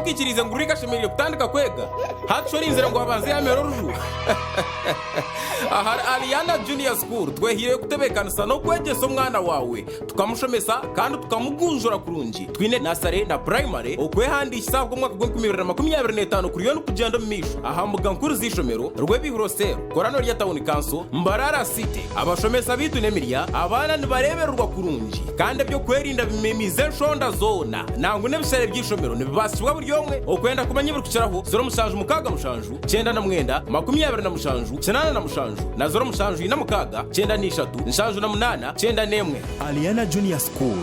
kikirize ngo urika shemereye kutandika kwega hacuri inzira ngo abaze yamero ruju aha Aliana Junior School twehire kutebekanisa no kwegeso mwana wawe tukamushomesa kandi tukamugunjura kurungi twine nasare na primary okwehandikisa bwo mwaka gw'2025 kuri yo kugenda misho aha mugankuru zishomero rwebihurosero korano rya town council Mbarara City abashomesa bitu nemiria abana nibareberwa kurungi kandi byo kwerinda bimemize shonda zona nangu nebisere byishomero nibibasibwa buri yomwe okwenda kumanya buri kucaraho 0 mukaga mushanju 9 na mwenda 20 na mushanju 9 na mushanju na 0 mushanju na mukaga 9 ni 3 mushanju na 8 9 nemwe. Aliana Junior School,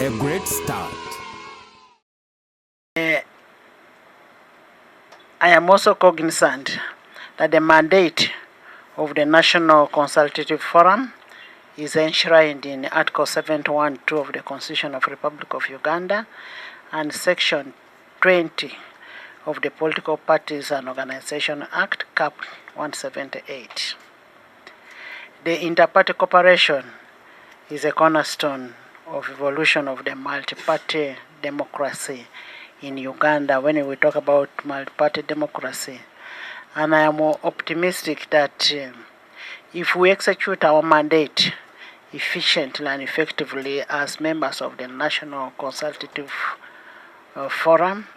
a great start. I am also cognizant that the mandate of the National Consultative Forum is enshrined in Article 712 of the Constitution of the Republic of Uganda and Section 20 of the Political Parties and Organization Act, Cap 178. The inter-party cooperation is a cornerstone of evolution of the multi-party democracy in Uganda when we talk about multi-party democracy. And I am optimistic that if we execute our mandate efficiently and effectively as members of the National Consultative Forum,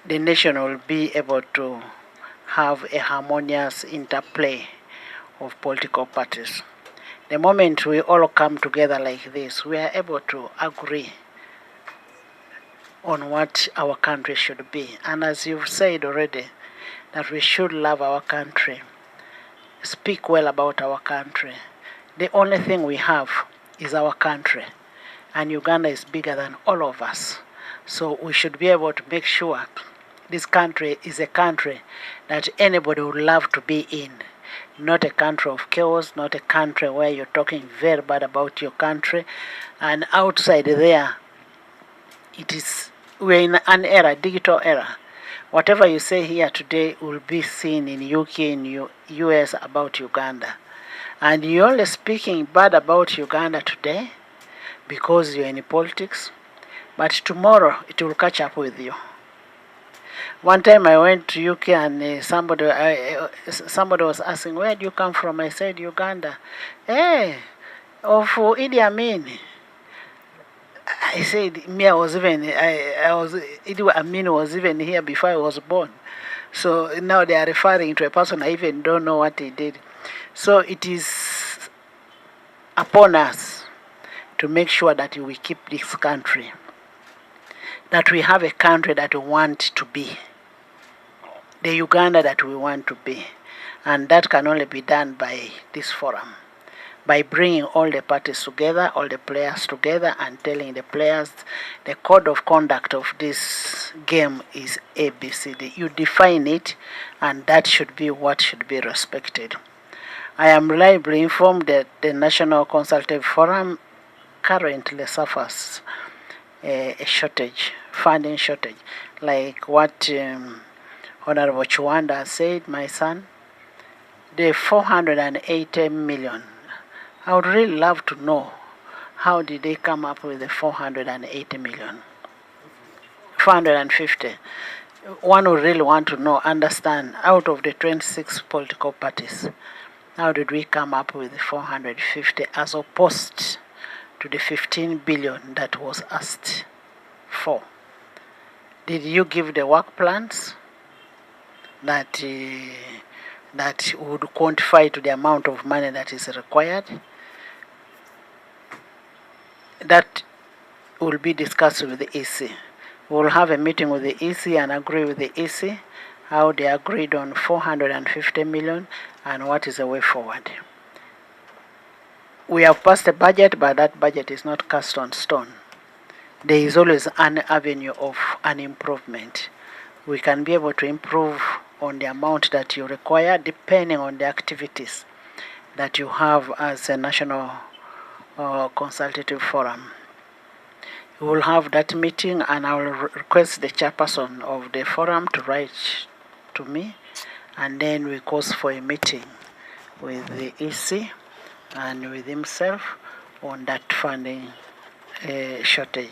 the nation will be able to have a harmonious interplay of political parties. The moment we all come together like this, we are able to agree on what our country should be. And as you've said already, that we should love our country, speak well about our country. The only thing we have is our country, and Uganda is bigger than all of us. So we should be able to make sure this country is a country that anybody would love to be in. Not a country of chaos, not a country where you're talking very bad about your country. And outside there, we're in an era, digital era. Whatever you say here today will be seen in UK, in US about Uganda. And you're only speaking bad about Uganda today because you're in politics, but tomorrow it will catch up with you. One time I went to UK and somebody was asking, where do you come from? I said, Uganda. Hey, of Idi Amin. I said, Idi Amin was even here before I was born. So now they are referring to a person I even don't know what he did. So it is upon us to make sure that we keep this country, that we have a country that we want to be, the Uganda that we want to be. And that can only be done by this forum, by bringing all the parties together, all the players together, and telling the players the code of conduct of this game is ABCD. You define it, and that should be what should be respected. I am reliably informed that the National Consultative Forum currently suffers a shortage, funding shortage, like what Honorable Chwanda said, my son, the 480 million. I would really love to know how did they come up with the 480 million? 450. One would really want to know, understand, out of the 26 political parties, how did we come up with the 450 as opposed to the 15 billion that was asked for? Did you give the work plans that would quantify to the amount of money that is required? That will be discussed with the EC. We will have a meeting with the EC and agree with the EC how they agreed on 450 million and what is the way forward. We have passed a budget, but that budget is not cast on stone. There is always an avenue of an improvement. We can be able to improve on the amount that you require depending on the activities that you have as a National Consultative Forum. We will have that meeting, and I will request the chairperson of the forum to write to me, and then we cause for a meeting with the EC and with himself on that funding shortage.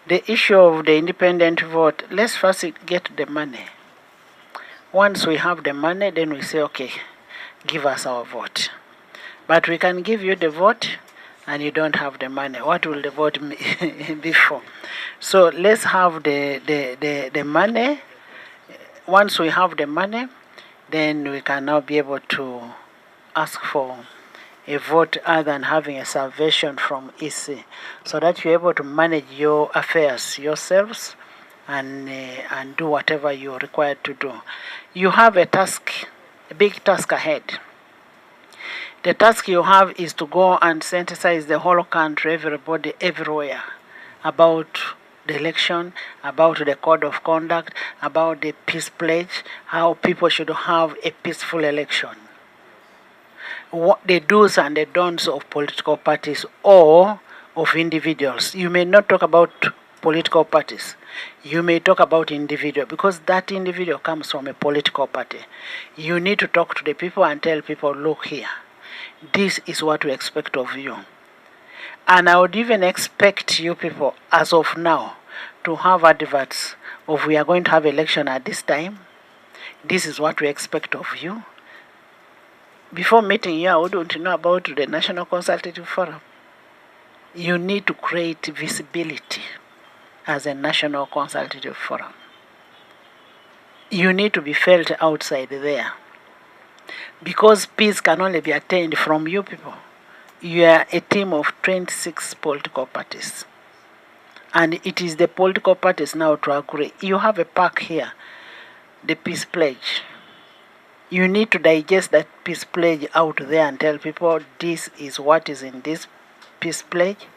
The issue of the independent vote, let's first get the money. Once we have the money, then we say, okay, give us our vote. But we can give you the vote and you don't have the money. What will the vote be for? So let's have the money. Once we have the money, then we can now be able to ask for a vote other than having a salvation from EC, so that you're able to manage your affairs yourselves and do whatever you're required to do. You have a task, a big task ahead. The task you have is to go and sensitize the whole country, everybody, everywhere, about the election, about the code of conduct, about the peace pledge, how people should have a peaceful election. What the do's and the don'ts of political parties or of individuals. You may not talk about political parties. You may talk about individual, because that individual comes from a political party. You need to talk to the people and tell people, look here, this is what we expect of you. And I would even expect you people, as of now, to have adverts of we are going to have election at this time. This is what we expect of you. Before meeting you, I wouldn't know about the National Consultative Forum. You need to create visibility as a National Consultative Forum. You need to be felt outside there. Because peace can only be attained from you people. You are a team of 26 political parties. And it is the political parties now to agree. You have a pack here, the peace pledge. You need to digest that peace pledge out there and tell people this is what is in this peace pledge.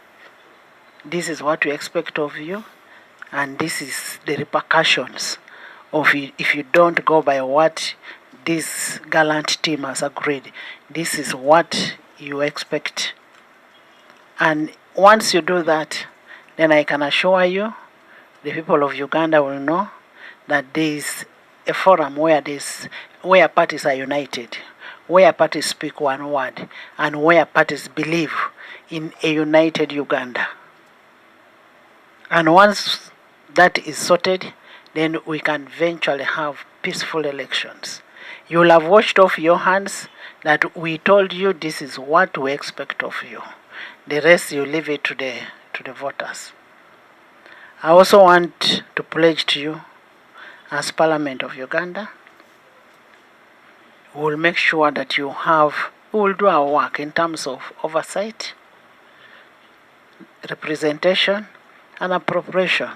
This is what we expect of you. And this is the repercussions of it if you don't go by what this gallant team has agreed. This is what you expect. And once you do that, then I can assure you, the people of Uganda will know that there is a forum where parties are united, where parties speak one word, and where parties believe in a united Uganda. And once that is sorted, then we can eventually have peaceful elections. You will have washed off your hands that we told you this is what we expect of you. The rest you leave it to the voters. I also want to pledge to you, as Parliament of Uganda, we will make sure that we will do our work in terms of oversight, representation, and appropriation.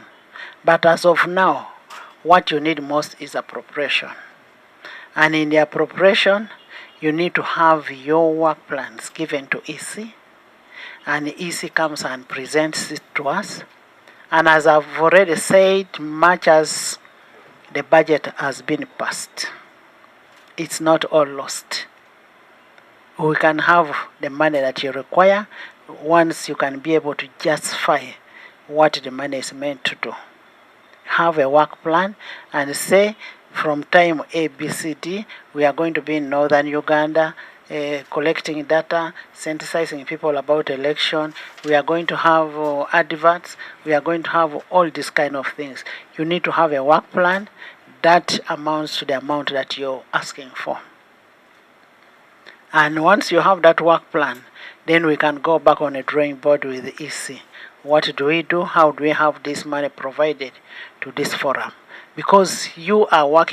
But as of now, what you need most is appropriation. And in the appropriation, you need to have your work plans given to EC, and EC comes and presents it to us. And as I've already said, much as the budget has been passed, it's not all lost. We can have the money that you require once you can be able to justify what the money is meant to do. Have a work plan and say, from time A, B, C, D, we are going to be in northern Uganda, collecting data, sensitizing people about election. We are going to have adverts. We are going to have all these kind of things. You need to have a work plan that amounts to the amount that you're asking for. And once you have that work plan, then we can go back on a drawing board with the EC. What do we do? How do we have this money provided to this forum? Because you are working